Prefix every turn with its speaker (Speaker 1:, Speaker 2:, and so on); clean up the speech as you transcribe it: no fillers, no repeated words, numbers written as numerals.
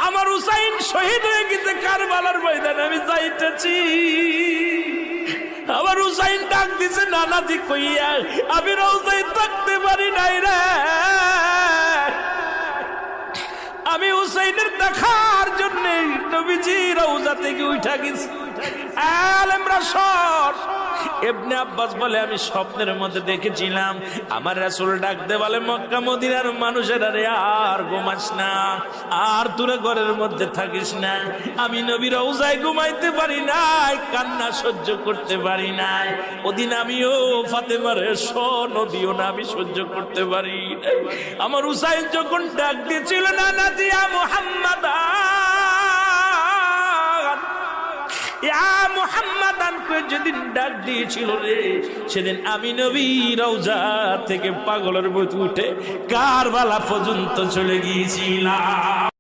Speaker 1: আমার হুসাইন শহীদ হয়ে গেছে কারবালার ময়দানে, আমি যাইতেছি। আমার হুসাইন ডাক দিছে নানাজি কইয়া, আমি রওজায় থাকতে পারি নাই রে। আমি হুসাইনের দেখার জন্য নবীজি রওজা থেকে উঠা গেছি। আলেমরা সর। ইবনে আব্বাস বলে আমি স্বপ্নের মধ্যে দেখেছিলাম আমার রাসূল ডাক দে বলে, মক্কা মদিনার মানুষেরা রে আর ঘুমাস না, আর তোরা ঘরের মধ্যে থাকিস না। আমি নবীর রওজায় ঘুমাইতে পারি নাই, কান্না সহ্য করতে পারি নাই। ওদিন আমিও ফাতেমার নদীও না আমি সহ্য করতে পারি নাই। আমার হুসাইন যখন ডাক দিয়েছিল না নাজিয়া মুহাম্মাদ যেদিন ডাক দিয়েছিল রে, সেদিন আমি নবী রওজা থেকে পাগলের মতো উঠে কারবালা পর্যন্ত চলে গিয়েছিলাম।